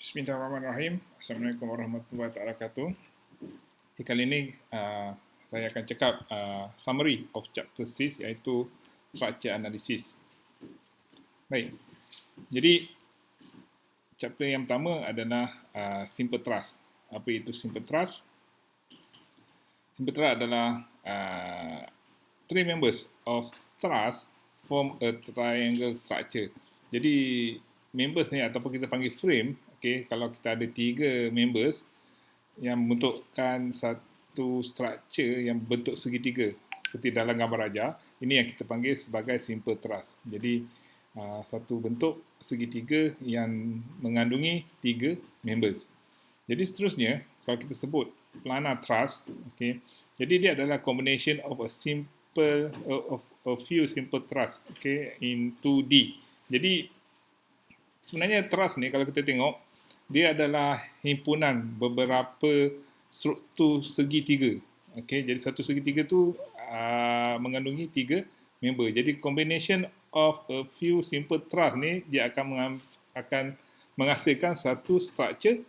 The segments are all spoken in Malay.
Bismillahirrahmanirrahim. Assalamualaikum warahmatullahi wabarakatuh. Kali ini saya akan cakap summary of chapter 6 iaitu structure analysis. Baik. Jadi chapter yang pertama adalah simple trust. Apa itu simple trust? Simple trust adalah three members of trust form a triangle structure. Jadi members ni ataupun kita panggil frame, okay, kalau kita ada 3 members yang membentukkan satu structure yang bentuk segitiga seperti dalam gambar raja, ini yang kita panggil sebagai simple truss. Jadi satu bentuk segitiga yang mengandungi 3 members. Jadi seterusnya kalau kita sebut planar truss, okay, jadi dia adalah combination of a few simple truss, okay, in 2D. Jadi sebenarnya truss ni kalau kita tengok, dia adalah himpunan beberapa struktur segitiga. Okay, jadi satu segitiga tu mengandungi 3 member. Jadi combination of a few simple truss ni dia akan menghasilkan satu structure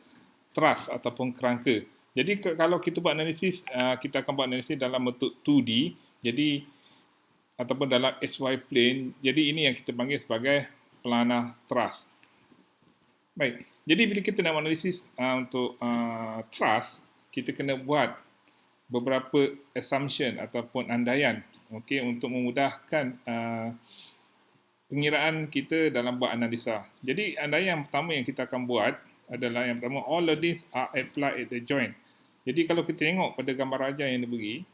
truss ataupun kerangka. Jadi kalau kita buat analisis, kita akan buat analisis dalam bentuk 2D. Jadi ataupun dalam XY plane. Jadi ini yang kita panggil sebagai planar truss. Baik, jadi bila kita nak analisis untuk truss, kita kena buat beberapa assumption ataupun andaian, okay, untuk memudahkan pengiraan kita dalam buat analisa. Jadi andaian yang pertama yang kita akan buat adalah yang pertama, all loadings are applied at the joint. Jadi kalau kita tengok pada gambar raja yang diberi,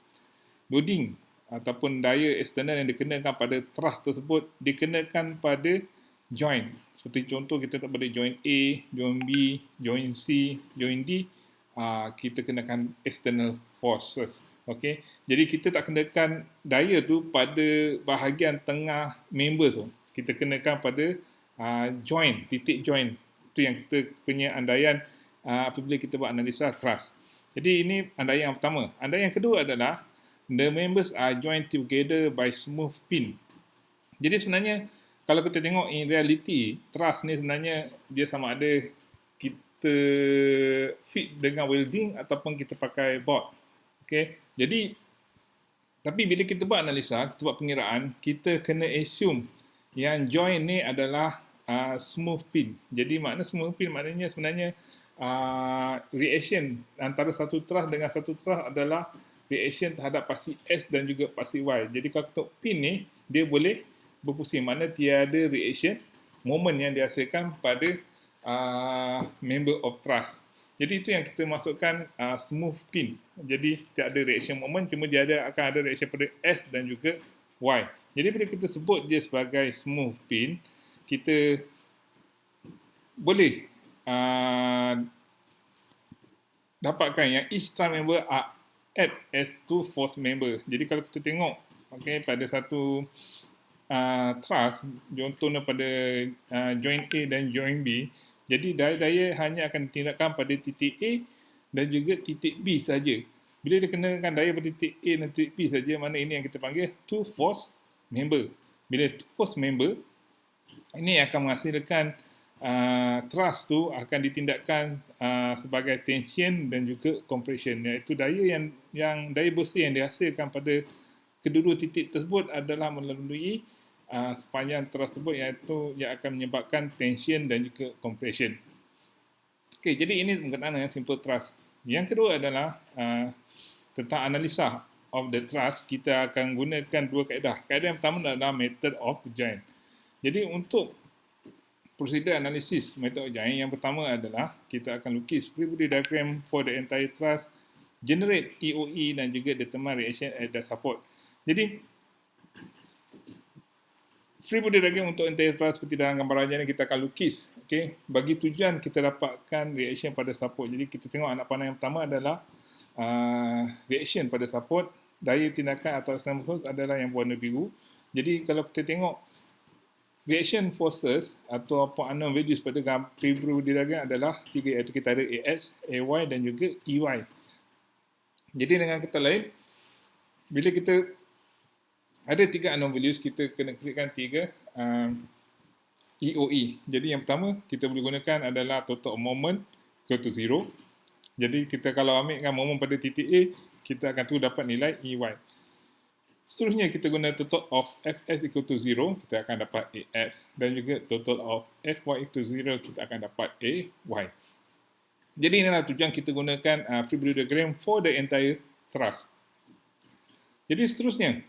loading ataupun daya eksternal yang dikenakan pada truss tersebut dikenakan pada joint. Seperti contoh kita tak pada joint A, joint B, joint C, joint D, kita kenakan external forces. Okay? Jadi kita tak kenakan daya tu pada bahagian tengah members tu. Kita kenakan pada joint, titik joint. Itu yang kita punya andaian apabila kita buat analisa truss. Jadi ini andaian yang pertama. Andaian yang kedua adalah the members are joined together by smooth pin. Jadi sebenarnya kalau kita tengok in reality, truss ni sebenarnya dia sama ada kita fit dengan welding ataupun kita pakai board. Okay? Jadi, tapi bila kita buat analisa, kita buat pengiraan, kita kena assume yang joint ni adalah smooth pin. Jadi makna smooth pin maknanya sebenarnya reaction antara satu truss dengan satu truss adalah reaction terhadap pasi S dan juga pasi Y. Jadi kalau kita pin ni, dia boleh berpusing, mana tiada reaction moment yang dihasilkan pada member of truss. Jadi itu yang kita masukkan smooth pin. Jadi tiada reaction moment, cuma dia akan ada reaction pada S dan juga Y. Jadi bila kita sebut dia sebagai smooth pin, kita boleh dapatkan yang each truss member are add as two force member. Jadi kalau kita tengok, okay, pada satu truss, contohnya pada joint A dan joint B, jadi daya-daya hanya akan ditindakkan pada titik A dan juga titik B saja. Bila dia kenakan daya pada titik A dan titik B saja, mana ini yang kita panggil two force member. Bila two force member, ini akan menghasilkan truss tu akan ditindakkan sebagai tension dan juga compression, iaitu daya yang daya bersih yang dihasilkan pada kedua-dua titik tersebut adalah melalui sepanjang truss tersebut, iaitu yang akan menyebabkan tension dan juga compression. Okey, jadi ini berkenaan dengan simple truss. Yang kedua adalah tentang analisa of the truss. Kita akan gunakan dua kaedah. Kaedah yang pertama adalah method of joint. Jadi untuk prosedur analisis method of joint, yang pertama adalah kita akan lukis free body diagram for the entire truss, generate EOE dan juga determine reaction at the support. Jadi free body diagram untuk entire truss seperti dalam gambar raja ni kita akan lukis, okay, bagi tujuan kita dapatkan reaction pada support. Jadi kita tengok anak panah yang pertama adalah reaction pada support, daya tindakan atau external force adalah yang warna biru. Jadi kalau kita tengok reaction forces atau apa unknown values pada free body diagram adalah 3, iaitu kita ada AX, AY dan juga EY. Jadi dengan kata lain, bila kita ada 3 unknown values, kita kena createkan 3 EOE. Jadi yang pertama kita boleh gunakan adalah total of moment equal to 0. Jadi kita kalau ambilkan moment pada titik A, kita akan tu dapat nilai EY. Seterusnya kita guna total of Fs equal to 0, kita akan dapat AX. Dan juga total of Fy equal to 0, kita akan dapat AY. Jadi inilah tujuan kita gunakan free body diagram for the entire truss. Jadi seterusnya,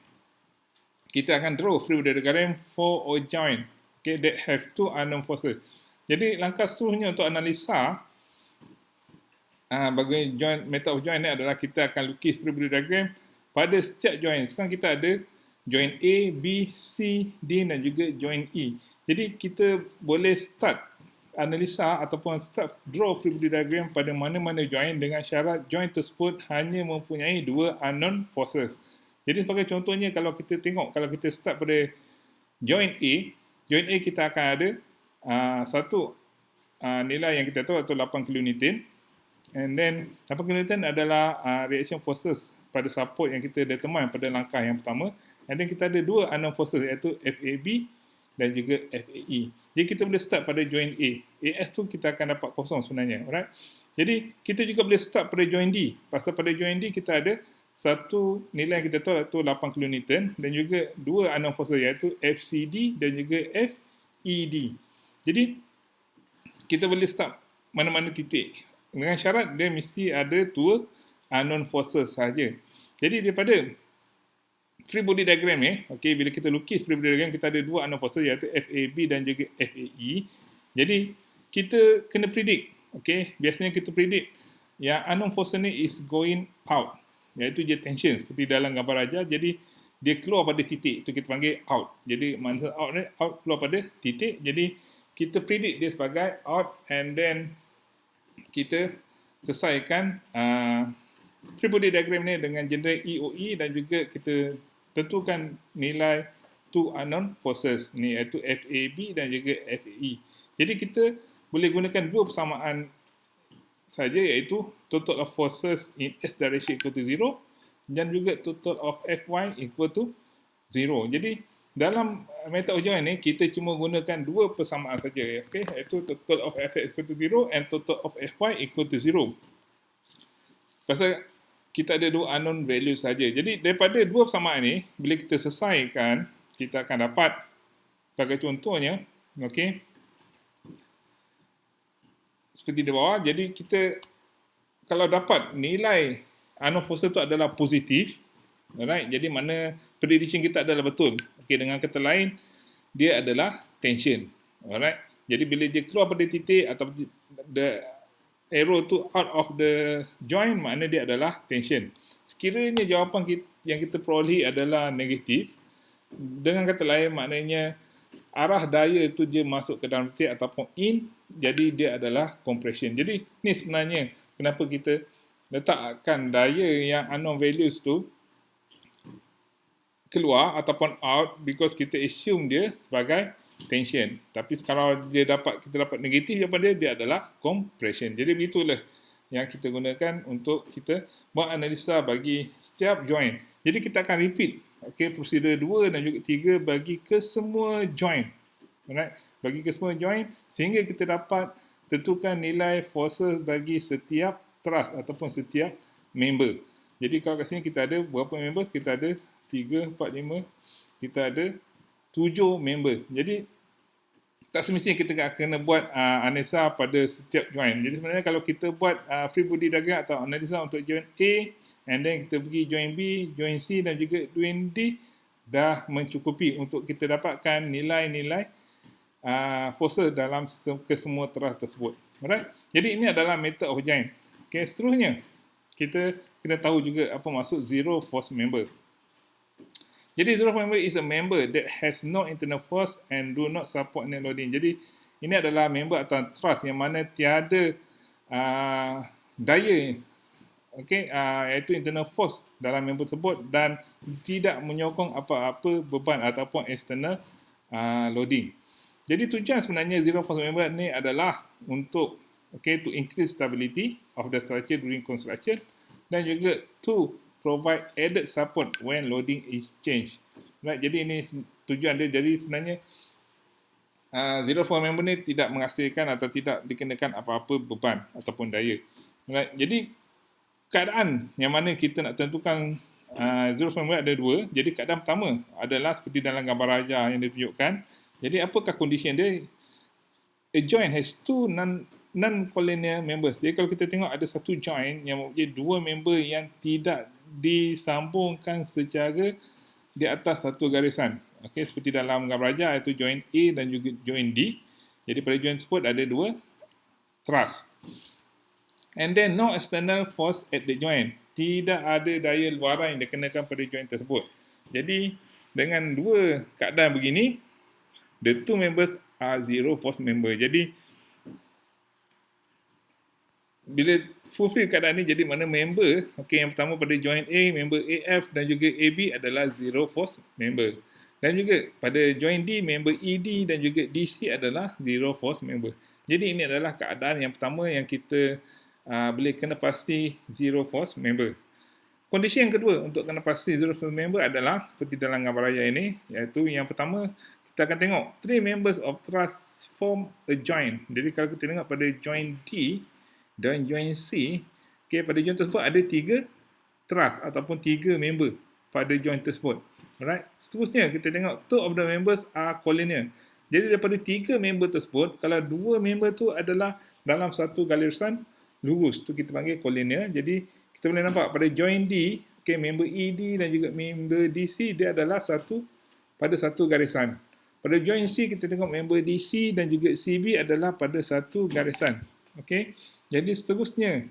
kita akan draw free body diagram for a joint, okay, that have two unknown forces. Jadi langkah seterusnya untuk analisa bagi joint, method of joint ni adalah kita akan lukis free body diagram pada setiap joint. Sekarang kita ada joint A, B, C, D dan juga joint E. Jadi kita boleh start analisa ataupun start draw free body diagram pada mana-mana joint dengan syarat joint tersebut hanya mempunyai dua unknown forces. Jadi sebagai contohnya kalau kita tengok, kalau kita start pada joint A kita akan ada satu nilai yang kita tahu iaitu 8 kilonewton. And then 8 kilonewton adalah reaction forces pada support yang kita determine pada langkah yang pertama. And then kita ada dua unknown forces iaitu FAB dan juga FAE. Jadi kita boleh start pada joint A. AS tu kita akan dapat kosong sebenarnya. Alright? Jadi kita juga boleh start pada joint D. Pasal pada joint D kita ada satu nilai yang kita tahu iaitu 8 kilonewton dan juga dua unknown forces iaitu FCD dan juga FED. Jadi kita boleh start mana-mana titik. Dengan syarat dia mesti ada dua unknown forces saja. Jadi daripada free body diagram ni, okay, bila kita lukis free body diagram, kita ada dua unknown forces iaitu FAB dan juga FAE. Jadi kita kena predict, okay, biasanya kita predict yang unknown force ni is going out, iaitu dia tension seperti dalam gambar raja. Jadi dia keluar pada titik, itu kita panggil out. Jadi maksud out ni, out keluar pada titik. Jadi kita predict dia sebagai out and then kita selesaikan free body diagram ni dengan generate EOE dan juga kita tentukan nilai two unknown forces ni iaitu FAB dan juga FAE. Jadi kita boleh gunakan dua persamaan saja iaitu total of forces in S direction equal to 0 dan juga total of Fy equal to 0. Jadi dalam method joint ni kita cuma gunakan dua persamaan saja, okay, iaitu total of Fx equal to 0 and total of Fy equal to 0. Pasal kita ada dua unknown value saja. Jadi daripada dua persamaan ni, bila kita selesaikan, kita akan dapat sebagai contohnya, okey, seperti di bawah. Jadi kita kalau dapat nilai unknown forces itu adalah positif, alright, jadi mana prediction kita adalah betul. Okey, dengan kata lain, dia adalah tension. Alright. Jadi bila dia keluar pada titik atau the arrow tu out of the joint, makna dia adalah tension. Sekiranya jawapan yang kita peroleh adalah negatif, dengan kata lain maknanya arah daya tu dia masuk ke dalam titik ataupun in, jadi dia adalah compression. Jadi ni sebenarnya kenapa kita letakkan daya yang unknown values tu keluar ataupun out, because kita assume dia sebagai tension. Tapi kalau kita dapat negatif jawapan dia adalah compression. Jadi begitulah yang kita gunakan untuk kita buat analisa bagi setiap joint. Jadi kita akan repeat, okay, prosedur 2 dan juga 3 bagi ke semua joint. Alright, bagi ke semua joint sehingga kita dapat tentukan nilai forces bagi setiap truss ataupun setiap member. Jadi kalau kat sini kita ada berapa members? Kita ada 3, 4, 5, kita ada 7 members. Jadi tak semestinya kita kena buat analisa pada setiap joint. Jadi sebenarnya kalau kita buat free body diagram atau analisa untuk joint A and then kita pergi joint B, joint C dan juga joint D, dah mencukupi untuk kita dapatkan nilai-nilai forces dalam kesemua truss tersebut. Alright? Jadi ini adalah method of joint. Okay, seterusnya kita kena tahu juga apa maksud zero force member. Jadi zero force member is a member that has no internal force and do not support net loading. Jadi ini adalah member atau truss yang mana tiada daya, okay, iaitu internal force dalam member tersebut dan tidak menyokong apa-apa beban ataupun external loading. Jadi tujuan sebenarnya zero force member ni adalah untuk, okay, to increase stability of the structure during construction dan juga to provide added support when loading is changed. Right, jadi ini tujuan dia. Jadi sebenarnya zero force member ni tidak menghasilkan atau tidak dikenakan apa-apa beban ataupun daya. Right? Jadi keadaan yang mana kita nak tentukan zero force member ada dua. Jadi keadaan pertama adalah seperti dalam gambar rajah yang ditunjukkan. Jadi apakah condition dia? A joint has two non-collinear members. Jadi kalau kita tengok ada satu joint yang mempunyai dua member yang tidak disambungkan secara di atas satu garisan. Okey, seperti dalam gambar rajah iaitu joint A dan juga joint D. Jadi pada joint tersebut ada dua truss. And then no external force at the joint. Tidak ada daya luaran yang dikenakan pada joint tersebut. Jadi dengan dua keadaan begini, the two members are zero force member. Jadi bila fulfill keadaan ni, jadi mana member, okay, yang pertama pada joint A, member AF dan juga AB adalah zero force member. Dan juga pada joint D, member ED dan juga DC adalah zero force member. Jadi ini adalah keadaan yang pertama yang kita boleh kena pasti zero force member. Kondisi yang kedua untuk kena pasti zero force member adalah seperti dalam gambar raya ini, iaitu yang pertama kita akan tengok three members of truss form a joint. Jadi kalau kita tengok pada joint D dan joint C, okay, pada joint tersebut ada tiga truss ataupun tiga member pada joint tersebut. Alright. Seterusnya kita tengok two of the members are collinear. Jadi daripada tiga member tersebut, kalau dua member tu adalah dalam satu garisan lurus, tu kita panggil collinear. Jadi kita boleh nampak pada joint D, okay, member ED dan juga member DC dia adalah pada satu garisan. Pada joint C kita tengok member DC dan juga CB adalah pada satu garisan. Okay. Jadi seterusnya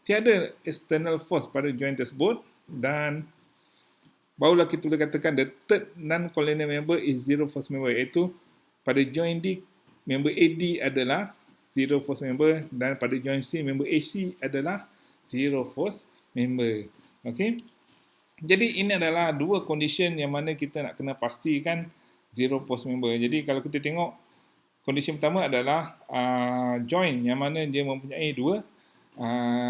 tiada external force pada joint tersebut dan barulah kita boleh katakan the third non-collinear member is zero force member, iaitu pada joint D member AD adalah zero force member dan pada joint C member AC adalah zero force member. Okay. Jadi ini adalah dua condition yang mana kita nak kena pastikan zero force member. Jadi kalau kita tengok condition pertama adalah joint yang mana dia mempunyai dua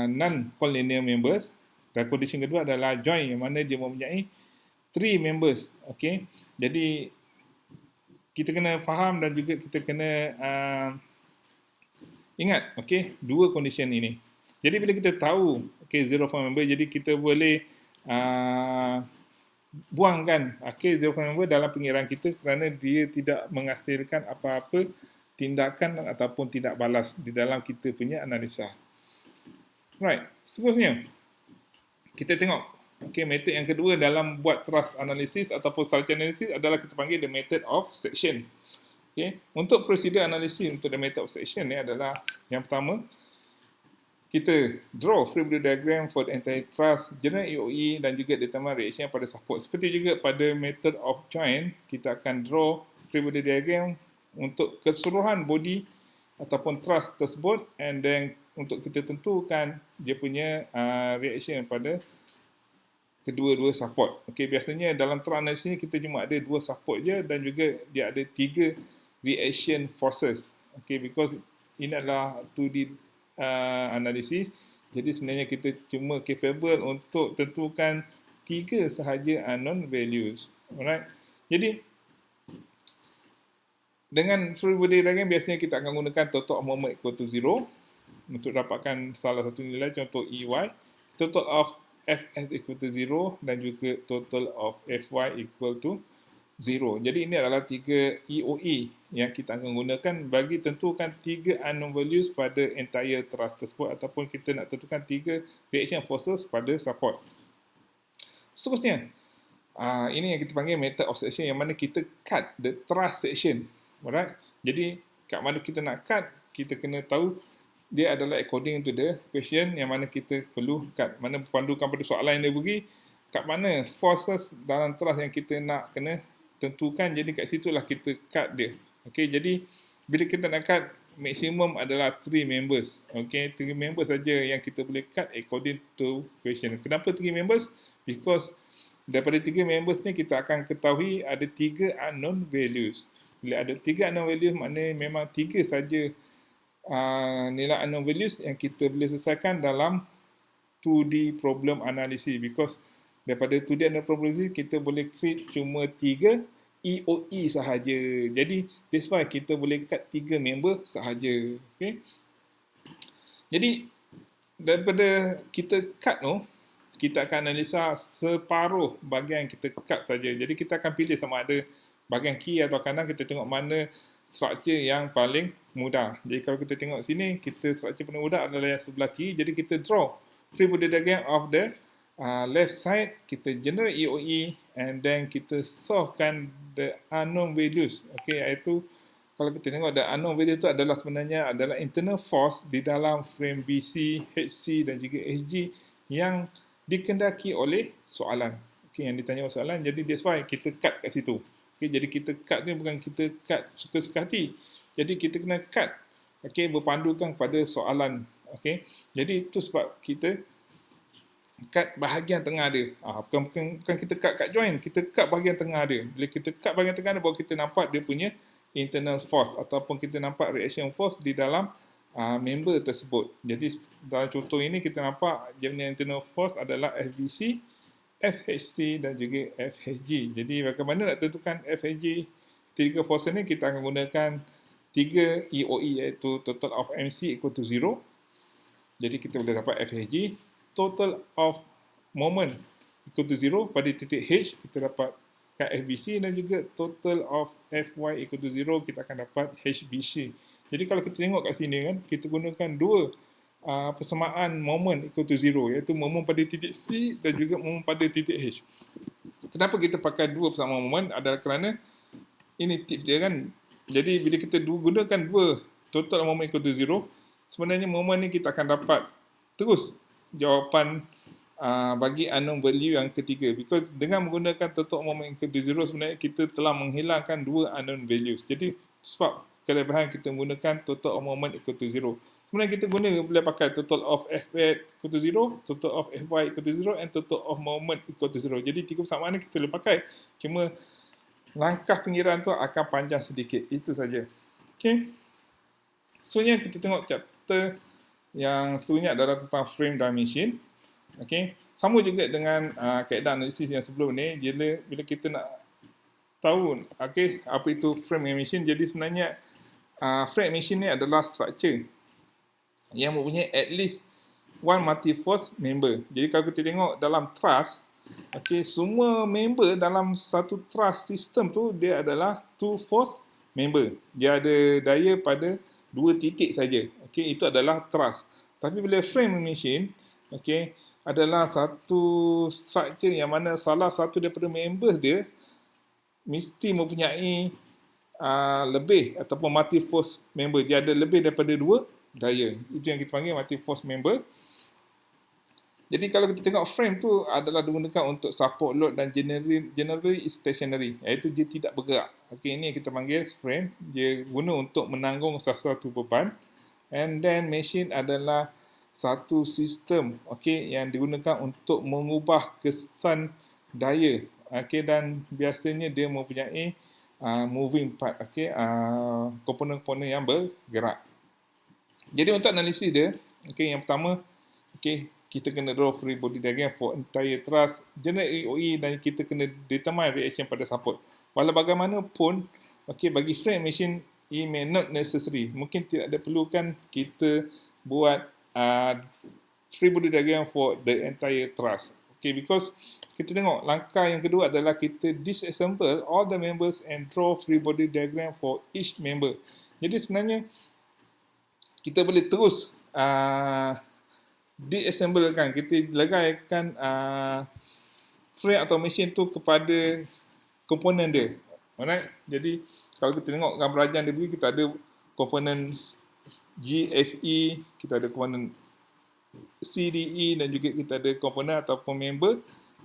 non-collinear members, dan condition kedua adalah joint yang mana dia mempunyai three members. Okay. Jadi kita kena faham dan juga kita kena ingat, okay, dua condition ini. Jadi bila kita tahu, okay, zero force member, jadi kita boleh buangkan, okay, zero force member dalam pengiraan kita kerana dia tidak menghasilkan apa-apa tindakan ataupun tidak balas di dalam kita punya analisa. Right, seterusnya kita tengok, okay, method yang kedua dalam buat truss analysis ataupun structure analysis adalah kita panggil the method of section. Okay. Untuk prosedur analisis untuk the method of section ni adalah yang pertama, kita draw free body diagram for the entire truss, general EOE dan juga determine reaction pada support. Seperti juga pada method of joint, kita akan draw free body diagram untuk keseluruhan body ataupun truss tersebut, and then untuk kita tentukan dia punya reaction pada kedua-dua support. Okay, biasanya dalam truss analysis ni kita cuma ada dua support je dan juga dia ada tiga reaction forces. Okay, because ini adalah 2D analisis. Jadi sebenarnya kita cuma capable untuk tentukan tiga sahaja unknown values. Alright. Jadi dengan free body diagram biasanya kita akan gunakan total of moment equal to 0 untuk dapatkan salah satu nilai, contoh EY, total of FS equal to 0 dan juga total of FY equal to 0. Jadi ini adalah tiga EOE yang kita akan gunakan bagi tentukan tiga unknown values pada entire truss tersebut ataupun kita nak tentukan tiga reaction forces pada support. Seterusnya, ini yang kita panggil method of section yang mana kita cut the truss section. Alright. Jadi kat mana kita nak cut, kita kena tahu dia adalah according to the question yang mana kita perlu cut. Mana pandukan pada soalan yang dia beri, kat mana forces dalam truss yang kita nak kena tentukan, jadi kat situlah kita cut dia. Okay, jadi bila kita nak cut, maksimum adalah 3 members. Okay, 3 members saja yang kita boleh cut according to question. Kenapa 3 members? Because daripada 3 members ni kita akan ketahui ada 3 unknown values. Bila ada 3 unknown values, maknanya memang 3 saja nilai unknown values yang kita boleh selesaikan dalam 2D problem analysis. Because daripada 2D unknown probability kita boleh create cuma 3 EOE sahaja. Jadi that's why kita boleh cut 3 member sahaja. Okay. Jadi daripada kita cut tu, kita akan analisa separuh bahagian yang kita cut saja. Jadi kita akan pilih sama ada bahagian kiri atau kanan, kita tengok mana struktur yang paling mudah. Jadi kalau kita tengok sini, kita struktur paling mudah adalah yang sebelah kiri. Jadi kita draw free body diagram of the left side, kita generate EOE and then kita solvekan the unknown values. Okay, iaitu kalau kita tengok the unknown value itu adalah sebenarnya adalah internal force di dalam frame BC, HC dan juga HG yang dikendaki oleh soalan. Okay, yang ditanya soalan, jadi that's why kita cut kat situ. Okay, jadi kita cut ni bukan kita cut suka-suka hati. Jadi kita kena cut, okay, berpandukan kepada soalan. Okay, jadi itu sebab kita cut bahagian tengah dia. Bukan kita cut join, kita cut bahagian tengah dia. Bila kita cut bahagian tengah dia, baru kita nampak dia punya internal force ataupun kita nampak reaction force di dalam member tersebut. Jadi dalam contoh ini kita nampak dia punya internal force adalah FBC, FHC dan juga FHG. Jadi bagaimana nak tentukan FHG? Tiga force ni kita akan gunakan 3 EOE iaitu total of MC equal to 0. Jadi kita boleh dapat FHG, total of moment equal to 0 pada titik H, kita dapat FBC dan juga total of Fy equal to 0, kita akan dapat HBC. Jadi kalau kita tengok kat sini kan, kita gunakan dua persamaan moment equal to 0, iaitu moment pada titik C dan juga moment pada titik H. Kenapa kita pakai dua persamaan moment? Adalah kerana ini tips dia kan. Jadi bila kita gunakan dua total moment equal to 0, sebenarnya moment ni kita akan dapat terus jawapan bagi unknown value yang ketiga. Because dengan menggunakan total moment equal to 0, sebenarnya kita telah menghilangkan dua unknown values. Jadi sebab kelebihan kita menggunakan total moment equal to 0. Sebenarnya kita boleh pakai total of Fy equal to 0, total of Fy equal to 0 and total of moment equal to 0. Jadi tiga persamaan ni kita boleh pakai. Cuma langkah pengiraan tu akan panjang sedikit. Itu saja. Okay. Sebenarnya kita tengok chapter yang sebenarnya adalah tentang frame dimension. Okay. Sama juga dengan kaedah analisis yang sebelum ni, bila kita nak tahu apa itu frame dimension, jadi sebenarnya frame dimension ni adalah structure yang mempunyai at least one multi-force member. Jadi kalau kita tengok dalam truss, semua member dalam satu truss system tu dia adalah two force member. Dia ada daya pada dua titik saja. Itu adalah truss. Tapi bila frame dimension, adalah satu structure yang mana salah satu daripada member dia mesti mempunyai lebih ataupun multi-force member. Dia ada lebih daripada dua daya. Itu yang kita panggil multi-force member. Jadi kalau kita tengok frame tu adalah digunakan untuk support load dan generally stationary, iaitu dia tidak bergerak. Ini yang kita panggil frame. Dia guna untuk menanggung sesuatu beban. And then machine adalah satu sistem yang digunakan untuk mengubah kesan daya, dan biasanya dia mempunyai moving part, komponen-komponen yang bergerak. Jadi untuk analisis dia, yang pertama, kita kena draw free body diagram for entire truss, generate EOE dan kita kena determine reaction pada support. Walau bagaimanapun, bagi frame machine, it may not necessary. Mungkin tidak ada perlukan kita buat free body diagram for the entire truss. Because kita tengok langkah yang kedua adalah kita disassemble all the members and draw free body diagram for each member. Jadi sebenarnya kita boleh terus diassemblekan, kita legaikan frame atau machine tu kepada komponen dia. Alright? Jadi kalau kita tengok gambar rajang dia beri, kita ada komponen GFE, kita ada komponen CDE dan juga kita ada komponen ataupun member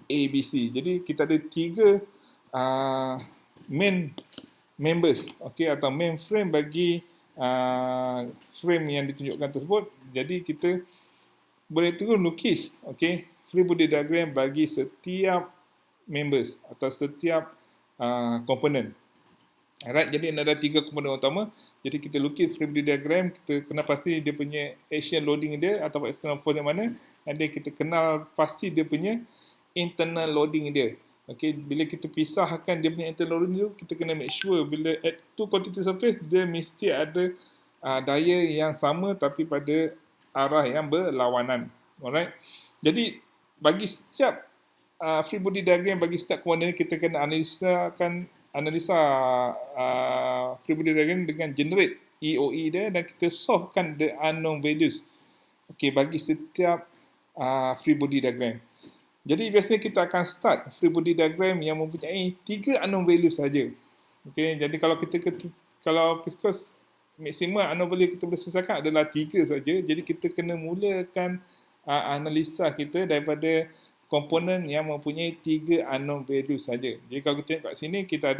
ABC. Jadi kita ada tiga main members, atau main frame bagi frame yang ditunjukkan tersebut. Jadi kita boleh terus lukis free body diagram bagi setiap members atau setiap komponen. Alright, jadi ada tiga komponen utama. Jadi kita lukis free body diagram, kita kenal pasti dia punya action loading dia atau external force yang mana, dan kita kenal pasti dia punya internal loading dia. Okay, bila kita pisahkan dia punya internal loading tu, kita kena make sure bila at two quantity surface, dia mesti ada daya yang sama tapi pada arah yang berlawanan. Alright. Jadi bagi setiap free body diagram, bagi setiap koordinat kita kena analisa free body diagram dengan generate EOE dia dan kita solvekan the unknown values. Okay, bagi setiap free body diagram. Jadi biasanya kita akan start free body diagram yang mempunyai 3 unknown value saja. Okay, jadi kalau because maksimum unknown value kita boleh selesaikan adalah 3 saja. Jadi kita kena mulakan analisa kita daripada komponen yang mempunyai 3 unknown value saja. Jadi kalau kita tengok kat sini kita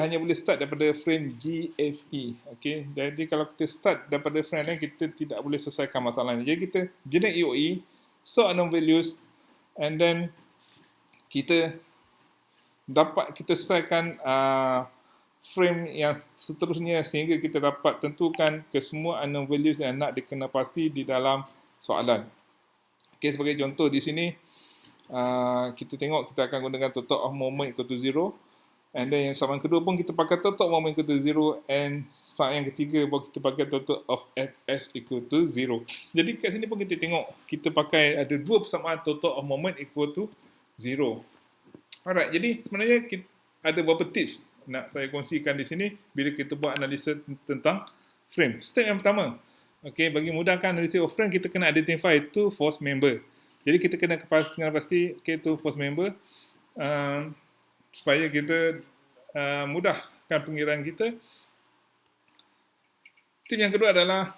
hanya boleh start daripada frame GFE. Okay, jadi kalau kita start daripada frame lain, kita tidak boleh selesaikan masalah ini. Jadi kita generate EOE, sort unknown values, and then kita selesaikan frame yang seterusnya sehingga kita dapat tentukan kesemua unknown values yang nak dikenal-pasti di dalam soalan. Okay, sebagai contoh di sini kita tengok kita akan gunakan total of moment equal to 0, and then yang soalan kedua pun kita pakai total of moment equal to 0, and soalan yang ketiga baru kita pakai total of fs equal to 0. Jadi kat sini pun kita tengok kita pakai ada dua persamaan total of moment equal to 0. Alright, jadi sebenarnya kita ada beberapa tips nak saya kongsikan di sini bila kita buat analisa tentang frame. Step yang pertama, okay, bagi mudahkan analisa of frame, kita kena identify two force member. Jadi kita kena pasti okay, two force member supaya kita mudahkan pengiraan kita. Tip yang kedua adalah,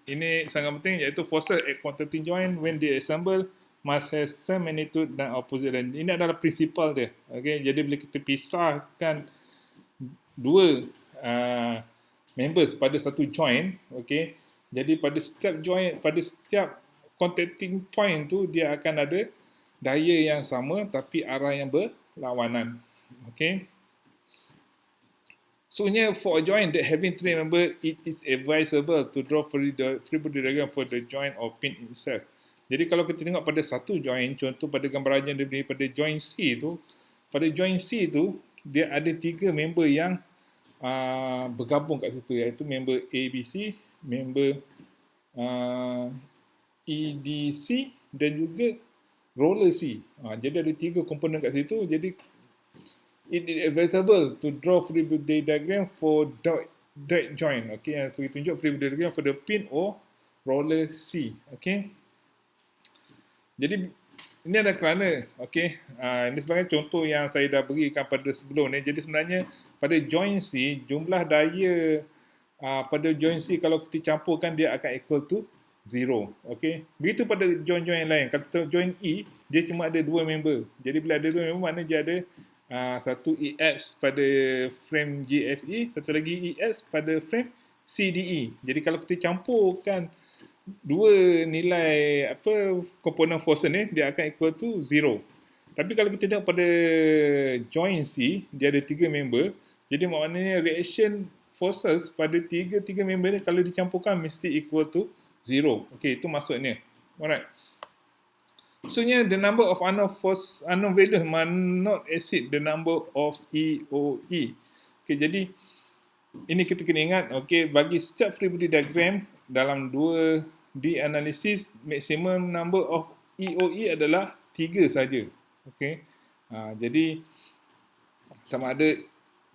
ini sangat penting, iaitu forces at contacting joint when they assemble must have same magnitude dan opposite length. Ini adalah prinsipal dia. Okay, jadi bila kita pisahkan dua members pada satu joint, okay, jadi pada setiap joint, pada setiap contacting point tu dia akan ada daya yang sama tapi arah yang berlawanan. Okay. So for a joint that having three member, it is advisable to draw free body diagram for the joint or pin itself. Jadi kalau kita tengok pada satu joint, contoh pada gambaran yang diberi pada joint C tu, pada joint C tu dia ada 3 member yang bergabung kat situ, iaitu member ABC, member EDC dan juga roller C. Jadi ada 3 komponen kat situ. Jadi it is advisable to draw free body diagram for that joint. Okay, yang kita tunjuk free body diagram for the pin or roller C. Okay. Jadi ini adalah kerana, okay, ini sebagai contoh yang saya dah berikan pada sebelum ni. Jadi sebenarnya pada joint C, jumlah daya pada joint C kalau kita campurkan dia akan equal to 0. Okay. Begitu pada joint-joint yang lain. Kalau kita joint E, dia cuma ada 2 member. Jadi bila ada 2 member, maknanya dia ada satu EX pada frame GFE, satu lagi EX pada frame CDE. Jadi kalau kita campurkan dua nilai komponen force ni, dia akan equal to 0. Tapi kalau kita tengok pada joint C, dia ada 3 member. Jadi maknanya reaction forces pada tiga member ni kalau dicampurkan mesti equal to 0. Okay, itu maksudnya. Alright. So the number of unknown values must not exceed the number of EOE. Okay, jadi ini kita kena ingat, okay, bagi setiap free body diagram dalam 2D analysis, maximum number of EOE adalah 3 saja. Okay. Jadi sama ada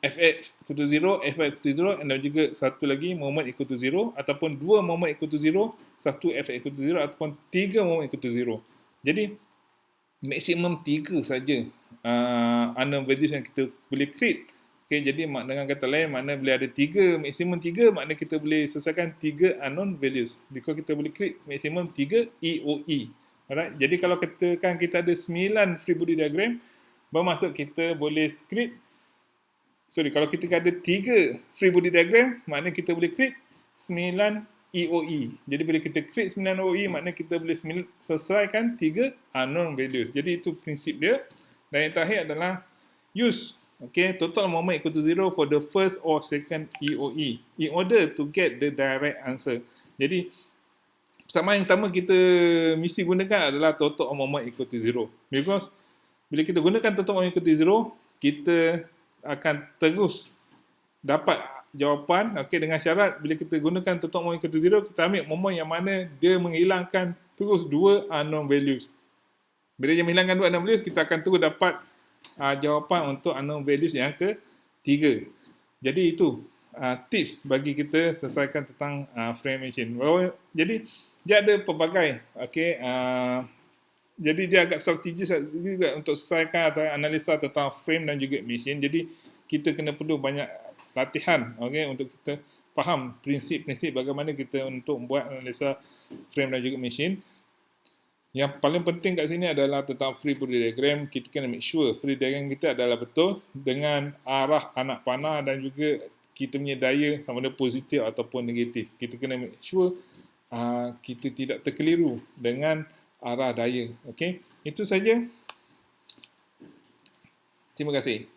Fx equal to 0, Fy equal to 0, dan juga satu lagi moment equal to 0, ataupun 2 moment equal to 0, satu Fx equal to 0, ataupun 3 moment equal to 0. Jadi maksimum 3 saja unknown values yang kita boleh create. Okay, jadi dengan kata lain, makna bila ada 3, maksimum 3, makna kita boleh selesaikan 3 unknown values. Because kita boleh create maksimum 3 EOE. Alright, jadi kalau katakan kita ada 9 free body diagram, bermaksud kita boleh create, kalau kita ada 3 free body diagram, maknanya kita boleh create 9 EOE. Jadi bila kita create 9 EOE, maknanya kita boleh selesaikan 3 unknown values. Jadi itu prinsip dia. Dan yang terakhir adalah use, okay, total moment equal to 0 for the first or second EOE in order to get the direct answer. Jadi persamaan yang pertama kita mesti gunakan adalah total moment equal to 0. Because Bila kita gunakan tutup mengikuti zero, kita akan terus dapat jawapan, okey, dengan syarat bila kita gunakan tutup mengikuti zero, kita ambil momen yang mana dia menghilangkan terus dua unknown values. Bila dia menghilangkan dua unknown values, kita akan terus dapat jawapan untuk unknown values yang ketiga. Jadi itu tips bagi kita selesaikan tentang frame machine. Jadi dia ada pelbagai, okey, jadi dia agak strategis juga untuk selesaikan atau analisa tentang frame dan juga machine. Jadi kita kena perlu banyak latihan, okey, untuk kita faham prinsip-prinsip bagaimana kita untuk buat analisa frame dan juga machine. Yang paling penting kat sini adalah tentang free body diagram. Kita kena make sure free diagram kita adalah betul dengan arah anak panah dan juga kita punya daya sama ada positif ataupun negatif. Kita kena make sure kita tidak terkeliru dengan arah daya. Okey, itu saja. Terima kasih.